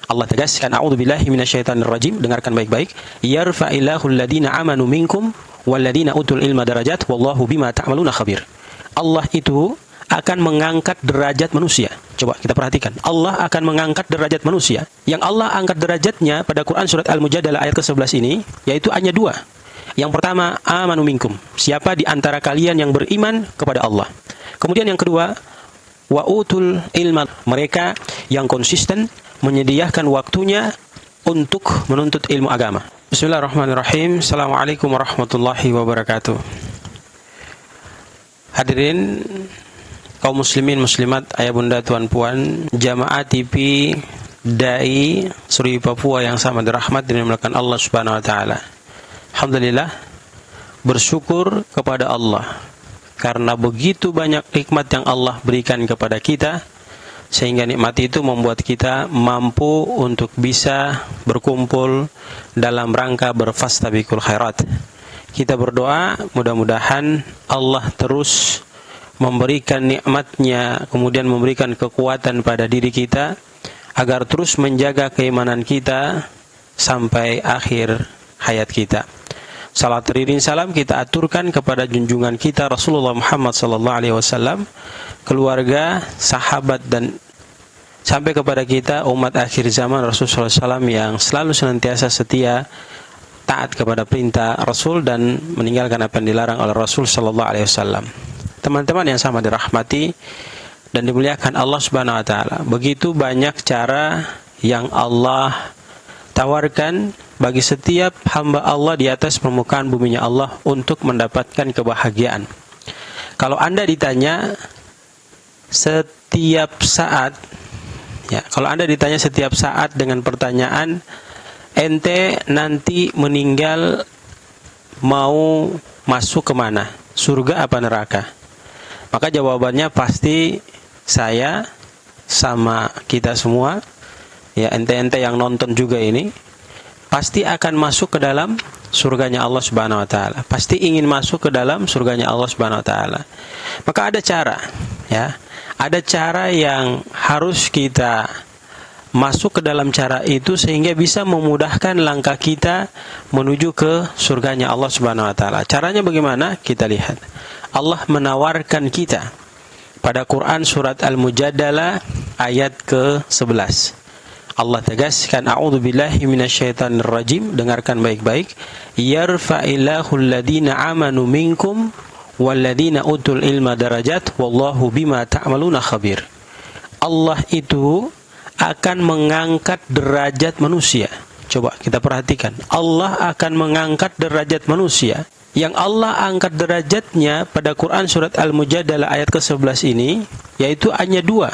Allah tegaskan, a'udzubillahi minasyaitonirrajim, dengarkan baik-baik. Yarfa'illahu alladhina amanu minkum walladhina utul ilma darajat wallahu bima ta'maluna khabir. Allah itu akan mengangkat derajat manusia. Coba kita perhatikan. Allah akan mengangkat derajat manusia. Yang Allah angkat derajatnya pada Quran surat Al-Mujadalah ayat ke-11 ini, yaitu hanya dua. Yang pertama, amanu minkum. Siapa di antara kalian yang beriman kepada Allah. Kemudian yang kedua, wa utul ilma. Mereka yang konsisten menyediakan waktunya untuk menuntut ilmu agama. Bismillahirrahmanirrahim. Assalamualaikum warahmatullahi wabarakatuh. Hadirin kaum muslimin muslimat, ayah bunda tuan puan, jamaah TV Dai Suri Papua yang sama dirahmat dan dimuliakan Allah Subhanahu wa taala. Alhamdulillah, bersyukur kepada Allah karena begitu banyak nikmat yang Allah berikan kepada kita, sehingga nikmat itu membuat kita mampu untuk bisa berkumpul dalam rangka berfastabiqul khairat. Kita berdoa mudah-mudahan Allah terus memberikan nikmatnya, kemudian memberikan kekuatan pada diri kita agar terus menjaga keimanan kita sampai akhir hayat kita. Salat teriring salam kita aturkan kepada junjungan kita Rasulullah Muhammad SAW, keluarga, sahabat, dan sampai kepada kita umat akhir zaman Rasulullah SAW yang selalu senantiasa setia taat kepada perintah Rasul dan meninggalkan apa yang dilarang oleh Rasul SAW. Teman-teman yang sama dirahmati dan dimuliakan Allah Subhanahu wa taala. Begitu banyak cara yang Allah tawarkan bagi setiap hamba Allah di atas permukaan buminya Allah untuk mendapatkan kebahagiaan. Kalau Anda ditanya setiap saat, kalau Anda ditanya setiap saat dengan pertanyaan, ente nanti meninggal mau masuk kemana? Surga apa neraka? Maka jawabannya pasti saya sama kita semua, ente-ente yang nonton juga ini, pasti akan masuk ke dalam surganya Allah Subhanahu wa taala. Pasti ingin masuk ke dalam surganya Allah Subhanahu wa taala. Maka ada cara, ada cara yang harus kita masuk ke dalam cara itu sehingga bisa memudahkan langkah kita menuju ke surganya Allah Subhanahu wa taala. Caranya bagaimana? Kita lihat. Allah menawarkan kita pada Quran surat Al-Mujadalah ayat ke-11. Allah tegaskan, a'udzubillahi minasyaitonirrajim, dengarkan baik-baik. Yarfa'illahu alladhina amanu minkum walladhina utul ilma darajat wallahu bima ta'maluna khabir. Allah itu akan mengangkat derajat manusia. Coba kita perhatikan. Allah akan mengangkat derajat manusia. Yang Allah angkat derajatnya pada Quran surat Al-Mujadalah ayat ke-11 ini, yaitu hanya dua.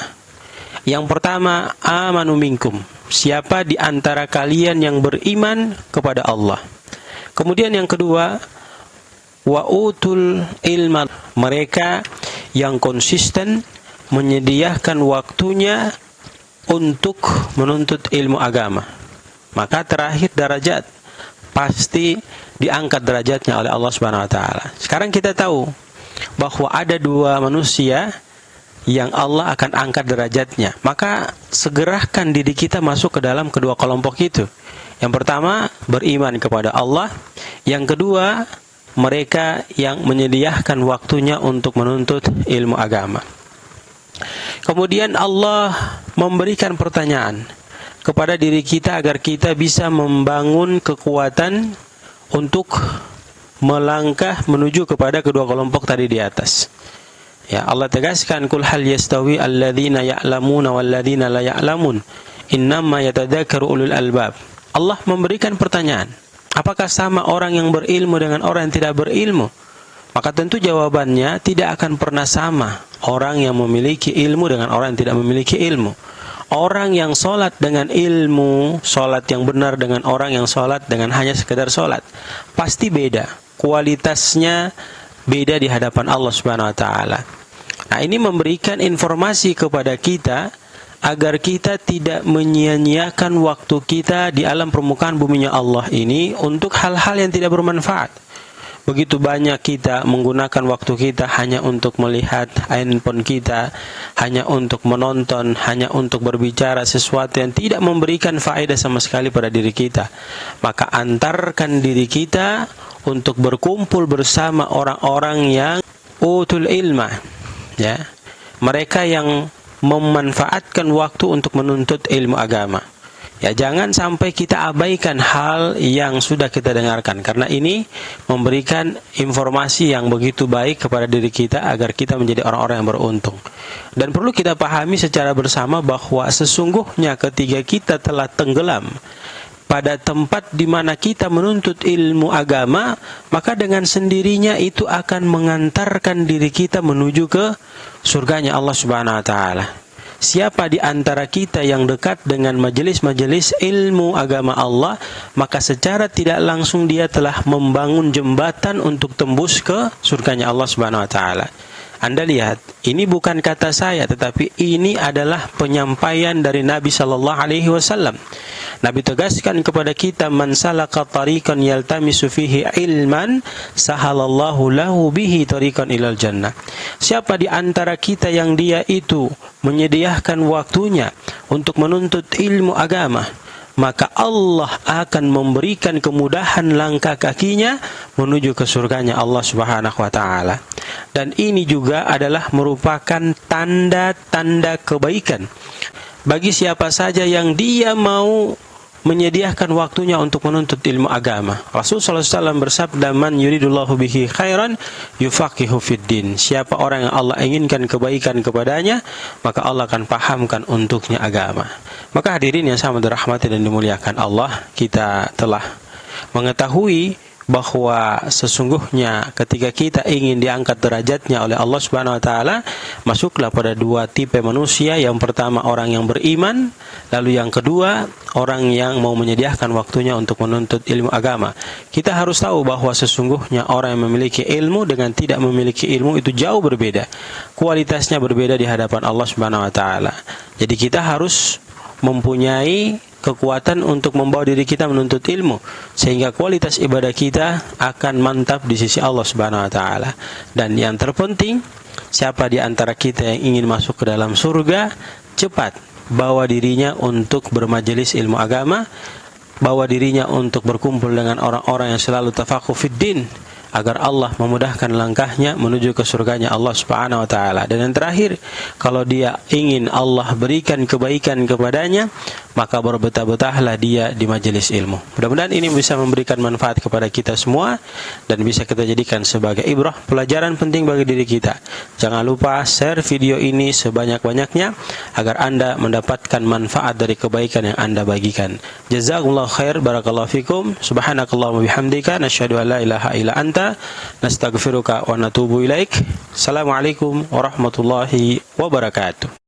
Yang pertama, amanu minkum. Siapa di antara kalian yang beriman kepada Allah. Kemudian yang kedua, wa utul ilma. Mereka yang konsisten menyediakan waktunya untuk menuntut ilmu agama. Maka terakhir derajat pasti diangkat derajatnya oleh Allah Subhanahu wa taala. Sekarang kita tahu bahwa ada dua manusia yang Allah akan angkat derajatnya. Maka segerakan diri kita masuk ke dalam kedua kelompok itu. Yang pertama, beriman kepada Allah. Yang kedua, mereka yang menyediakan waktunya untuk menuntut ilmu agama. Kemudian Allah memberikan pertanyaan kepada diri kita agar kita bisa membangun kekuatan untuk melangkah menuju kepada kedua kelompok tadi di atas. Allah tegaskan, kul hal yastawi alladzina ya'lamuna walladzina la ya'lamun innama yatadzakkaru ulul albab. Allah memberikan pertanyaan, apakah sama orang yang berilmu dengan orang yang tidak berilmu? Maka tentu jawabannya tidak akan pernah sama orang yang memiliki ilmu dengan orang yang tidak memiliki ilmu. Orang yang sholat dengan ilmu, sholat yang benar dengan orang yang sholat dengan hanya sekedar sholat, pasti beda. Kualitasnya beda di hadapan Allah Subhanahu wa taala. Nah, ini memberikan informasi kepada kita agar kita tidak menyia-nyiakan waktu kita di alam permukaan buminya Allah ini untuk hal-hal yang tidak bermanfaat. begitu banyak kita menggunakan waktu kita hanya untuk melihat handphone kita, hanya untuk menonton, hanya untuk berbicara sesuatu yang tidak memberikan faedah sama sekali pada diri kita. Maka antarkan diri kita untuk berkumpul bersama orang-orang yang utul ilma, ya, mereka yang memanfaatkan waktu untuk menuntut ilmu agama. Ya, jangan sampai kita abaikan hal yang sudah kita dengarkan, karena ini memberikan informasi yang begitu baik kepada diri kita agar kita menjadi orang-orang yang beruntung. Dan perlu kita pahami secara bersama bahwa sesungguhnya ketika kita telah tenggelam pada tempat di mana kita menuntut ilmu agama, maka dengan sendirinya itu akan mengantarkan diri kita menuju ke surganya Allah Subhanahu wa taala. Siapa di antara kita yang dekat dengan majelis-majelis ilmu agama Allah, maka secara tidak langsung dia telah membangun jembatan untuk tembus ke surganya Allah Subhanahu wa taala. Anda lihat, ini bukan kata saya, tetapi ini adalah penyampaian dari Nabi sallallahu alaihi wasallam. Nabi tegaskan kepada kita, man salaka tariqan yaltamisu fihi ilman sahalallahu lahu bihi tariqan ilal jannah. Siapa di antara kita yang dia itu menyediakan waktunya untuk menuntut ilmu agama, maka Allah akan memberikan kemudahan langkah kakinya menuju ke surganya Allah Subhanahu wa taala. Dan ini juga adalah merupakan tanda-tanda kebaikan bagi siapa saja yang dia mau menyediakan waktunya untuk menuntut ilmu agama. Rasulullah SAW bersabda, man yuridullahu bihi khairan yufaqihu fiddin. Siapa orang yang Allah inginkan kebaikan kepadanya, maka Allah akan pahamkan untuknya agama. Maka hadirin yang sama dirahmati dan dimuliakan Allah, kita telah mengetahui bahwa sesungguhnya ketika kita ingin diangkat derajatnya oleh Allah Subhanahu wa taala, masuklah pada dua tipe manusia. Yang pertama orang yang beriman, lalu yang kedua orang yang mau menyediakan waktunya untuk menuntut ilmu agama. Kita harus tahu bahwa sesungguhnya orang yang memiliki ilmu dengan tidak memiliki ilmu itu jauh berbeda. Kualitasnya berbeda di hadapan Allah Subhanahu wa taala. Jadi kita harus mempunyai kekuatan untuk membawa diri kita menuntut ilmu, sehingga kualitas ibadah kita akan mantap di sisi Allah Subhanahu wa taala. Dan yang terpenting, siapa di antara kita yang ingin masuk ke dalam surga, cepat bawa dirinya untuk bermajelis ilmu agama, bawa dirinya untuk berkumpul dengan orang-orang yang selalu tafaqquh fid din, agar Allah memudahkan langkahnya menuju ke surganya Allah Subhanahu wa taala. Dan yang terakhir, kalau dia ingin Allah berikan kebaikan kepadanya, maka berbetah-betahlah dia di majelis ilmu. Mudah-mudahan ini bisa memberikan manfaat kepada kita semua dan bisa kita jadikan sebagai ibrah, pelajaran penting bagi diri kita. Jangan lupa share video ini sebanyak-banyaknya agar Anda mendapatkan manfaat dari kebaikan yang Anda bagikan. Jazakumullahu khair, barakallahu fikum. Subhanakallahumma bihamdika nasyhadu an la ilaha illa anta nastaghfiruka wa natubu ilaik. Assalamualaikum warahmatullahi wabarakatuh.